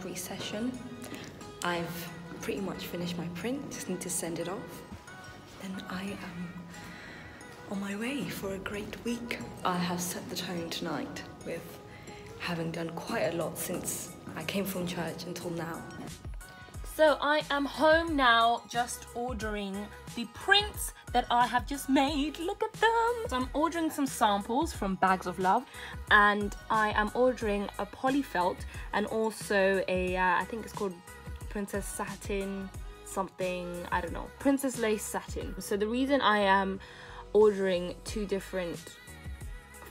embroidery session. I've pretty much finished my print, just need to send it off. Then I am on my way for a great week. I have set the tone tonight with having done quite a lot since I came from church until now. So I am home now, just ordering the prints that I have just made. Look at them. So I'm ordering some samples from Bags of Love, and I am ordering a polyfelt and also a, I think it's called Princess Satin something, I don't know, Princess Lace Satin. So the reason I am ordering two different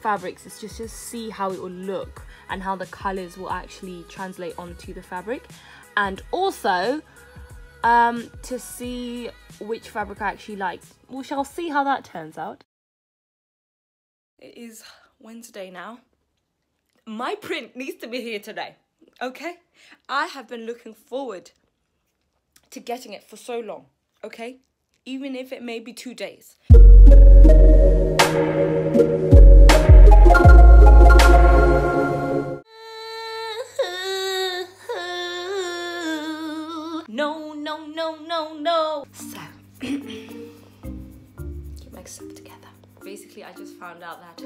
fabrics is just to see how it will look and how the colors will actually translate onto the fabric, and also to see which fabric I actually like. We shall see how that turns out. It is Wednesday now. My print needs to be here today, okay? I have been looking forward to getting it for so long, okay? Even if it may be 2 days. No, no, no, no, no. So, get myself together. Basically, I just found out that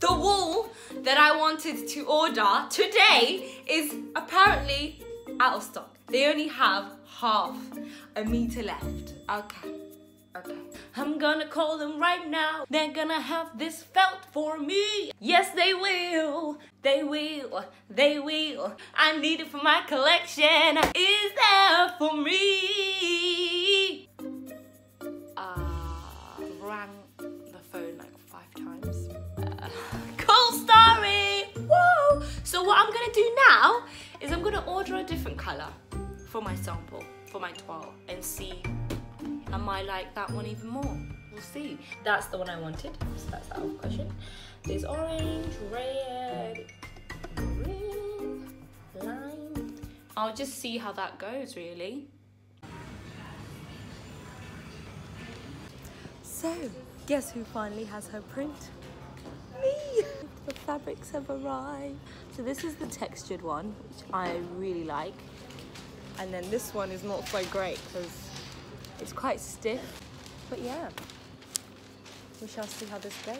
the wool that I wanted to order today is apparently out of stock. They only have half a meter left. Okay. I'm gonna call them right now. They're gonna have this felt for me. Yes, they will. They will. They will. I need it for my collection. Is there for me? Rang the phone like 5 times. Cool story. Woo! So what I'm gonna do now is I'm gonna order a different color for my sample, for my toile, and see. I might like that one even more. We'll see. That's the one I wanted, so that's out of question. There's orange, red, green, lime. I'll just see how that goes, really. So, guess who finally has her print? Me! The fabrics have arrived. So this is the textured one, which I really like. And then this one is not so great because it's quite stiff, but yeah, we shall see how this goes.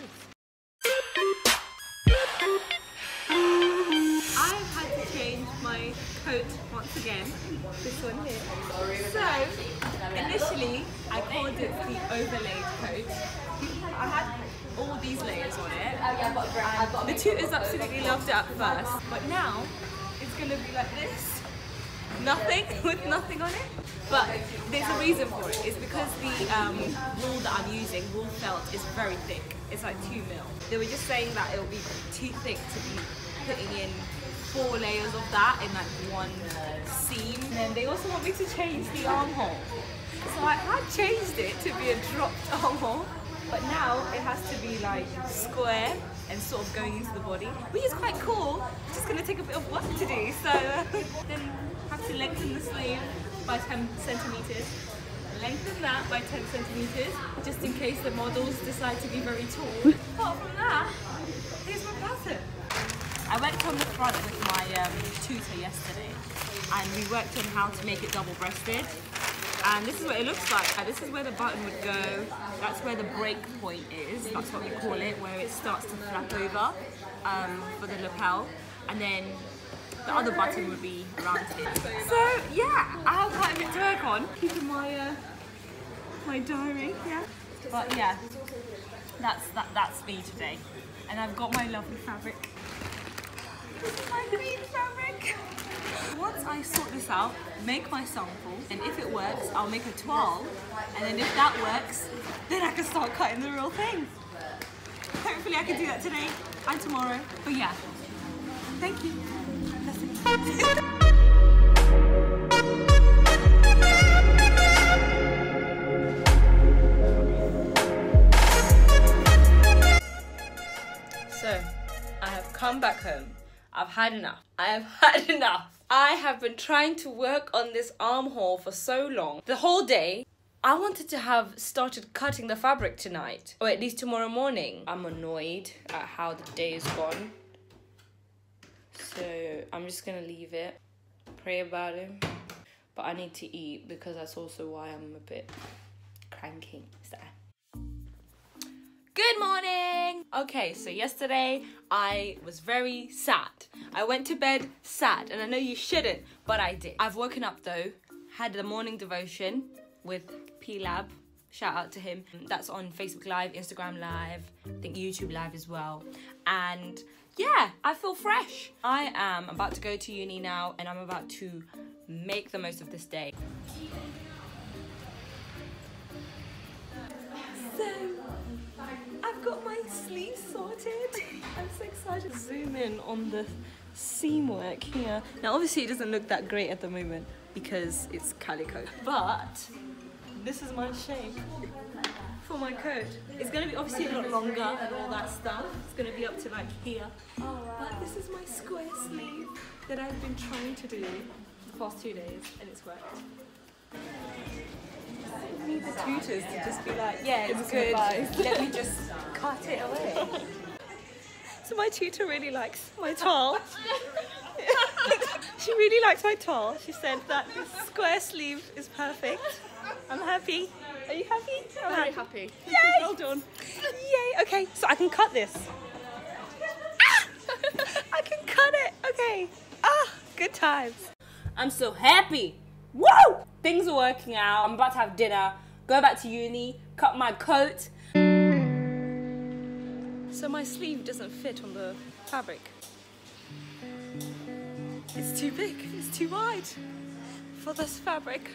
I've had to change my coat once again, this one here. So, initially, I called it the overlaid coat. I had all these layers on it, and the tutors absolutely loved it at first, but now it's going to be like this. Nothing with nothing on it, but there's a reason for it. It's because the wool that I'm using, wool felt, is very thick. It's like 2 mil. They were just saying that it will be too thick to be putting in 4 layers of that in like one seam. And then they also want me to change the armhole. So I had changed it to be a dropped armhole, but now it has to be like square and sort of going into the body, which is quite cool. It's just going to take a bit of work to do. So then have to lengthen the sleeve by 10 centimeters, lengthen that by 10 centimeters, just in case the models decide to be very tall. Apart from that, here's my pattern. I worked on the front with my tutor yesterday, and we worked on how to make it double-breasted. And this is what it looks like. This is where the button would go. That's where the break point is. That's what we call it, where it starts to flap over for the lapel. And then the other button would be around here. So yeah, I have quite a bit to work on. Keeping my my diary, yeah. But yeah, that's me today. And I've got my lovely fabric. This is my green fabric. Once I sort this out, make my samples, and if it works, I'll make a toile. And then if that works, then I can start cutting the real thing. Hopefully I can do that today and tomorrow. But yeah, thank you. So, I have come back home. I've had enough. I have had enough. I have been trying to work on this armhole for so long. The whole day, I wanted to have started cutting the fabric tonight, or at least tomorrow morning. I'm annoyed at how the day has gone. So I'm just gonna leave it, pray about it. But I need to eat because that's also why I'm a bit cranky. So. Good morning! Okay, so yesterday I was very sad. I went to bed sad, and I know you shouldn't, but I did. I've woken up though, had the morning devotion with P-Lab, shout out to him. That's on Facebook Live, Instagram Live, I think YouTube Live as well. And yeah, I feel fresh. I am about to go to uni now, and I'm about to make the most of this day. So, I've got my sleeves sorted. I'm so excited to zoom in on the seam work here. Now obviously it doesn't look that great at the moment because it's calico, but this is my shape for my coat. It's going to be obviously a lot longer and all that stuff. It's going to be up to like here. But this is my square sleeve that I've been trying to do the past 2 days, and it's worked. I need the tutors to just be like, yeah, it's good. Let me just cut it away. So my tutor really likes my towel. She really likes my towel. She said that this square sleeve is perfect. I'm happy. Are you happy? I'm very happy. Yay! Well done. Yay! Okay, so I can cut this. I can cut it. Okay. Good times. I'm so happy. Woo! Things are working out. I'm about to have dinner, go back to uni, cut my coat. So my sleeve doesn't fit on the fabric. It's too big, it's too wide for this fabric.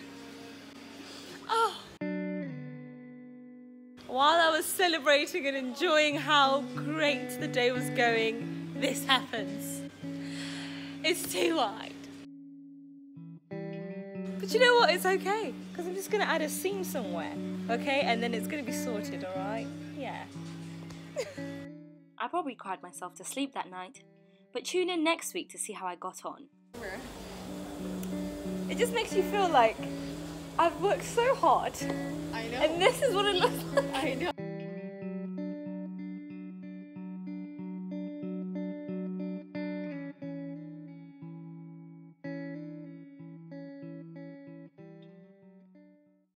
While I was celebrating and enjoying how great the day was going, this happens. It's too wide. But you know what, it's okay, because I'm just gonna add a seam somewhere, okay? And then it's gonna be sorted, all right? Yeah. I probably cried myself to sleep that night, but tune in next week to see how I got on. It just makes you feel like I've worked so hard. I know. And this is what it looks like. I know.